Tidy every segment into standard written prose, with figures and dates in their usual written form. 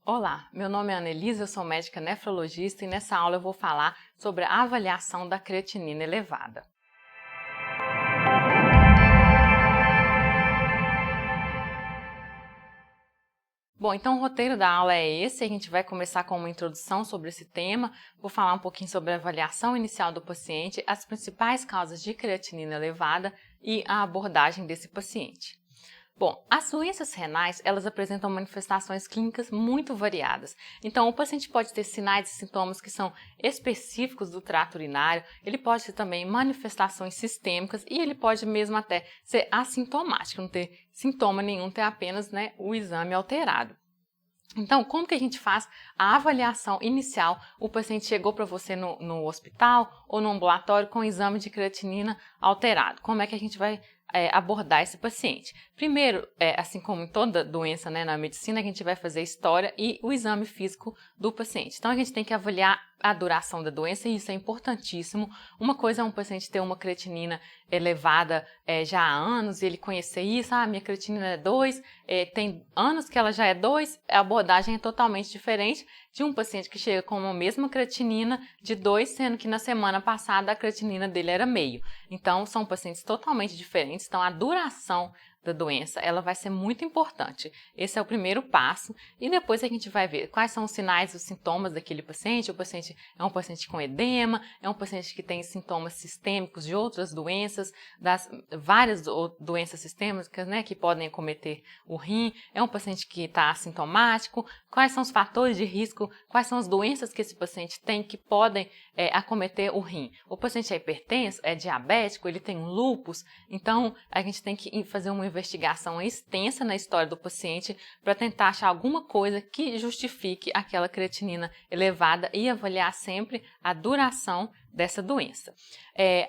Olá, meu nome é Annelise, eu sou médica nefrologista e nessa aula eu vou falar sobre a avaliação da creatinina elevada. Bom, então o roteiro da aula é esse, a gente vai começar com uma introdução sobre esse tema, vou falar um pouquinho sobre a avaliação inicial do paciente, as principais causas de creatinina elevada e a abordagem desse paciente. Bom, as doenças renais, elas apresentam manifestações clínicas muito variadas. Então, o paciente pode ter sinais e sintomas que são específicos do trato urinário, ele pode ter também manifestações sistêmicas e ele pode mesmo até ser assintomático, não ter sintoma nenhum, ter apenas, o exame alterado. Então, como que a gente faz a avaliação inicial? O paciente chegou para você no hospital ou no ambulatório com exame de creatinina alterado. Como é que a gente vai abordar esse paciente? Primeiro, assim como em toda doença, na medicina, a gente vai fazer a história e o exame físico do paciente. Então, a gente tem que avaliar a duração da doença e isso é importantíssimo. Uma coisa é um paciente ter uma creatinina elevada já há anos e ele conhecer isso, minha creatinina é 2, tem anos que ela já é 2, a abordagem é totalmente diferente de um paciente que chega com a mesma creatinina de 2, sendo que na semana passada a creatinina dele era meio. Então, são pacientes totalmente diferentes, então a duração da doença, ela vai ser muito importante. Esse é o primeiro passo e depois a gente vai ver quais são os sinais e os sintomas daquele paciente. O paciente é um paciente com edema, é um paciente que tem sintomas sistêmicos de outras doenças, das várias doenças sistêmicas, que podem acometer o rim, é um paciente que está assintomático, quais são os fatores de risco, quais são as doenças que esse paciente tem que podem acometer o rim. O paciente é hipertenso, é diabético, ele tem um lúpus, então a gente tem que fazer uma investigação extensa na história do paciente para tentar achar alguma coisa que justifique aquela creatinina elevada e avaliar sempre a duração dessa doença.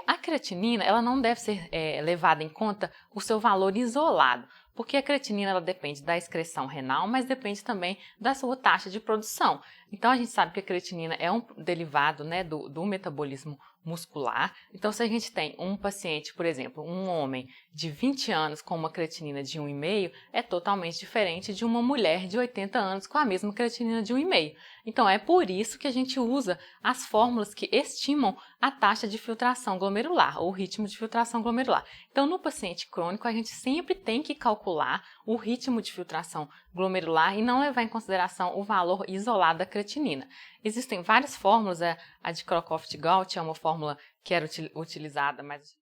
A creatinina, ela não deve ser levada em conta o seu valor isolado, porque a creatinina ela depende da excreção renal, mas depende também da sua taxa de produção. Então, a gente sabe que a creatinina é um derivado do metabolismo muscular. Então, se a gente tem um paciente, por exemplo, um homem de 20 anos com uma creatinina de 1,5, é totalmente diferente de uma mulher de 80 anos com a mesma creatinina de 1,5. Então, é por isso que a gente usa as fórmulas que estimam a taxa de filtração glomerular, ou o ritmo de filtração glomerular. Então, no paciente crônico, a gente sempre tem que calcular o ritmo de filtração glomerular e não levar em consideração o valor isolado da creatinina. Existem várias fórmulas, a de Crocroft-Gault é uma fórmula que era utilizada, mas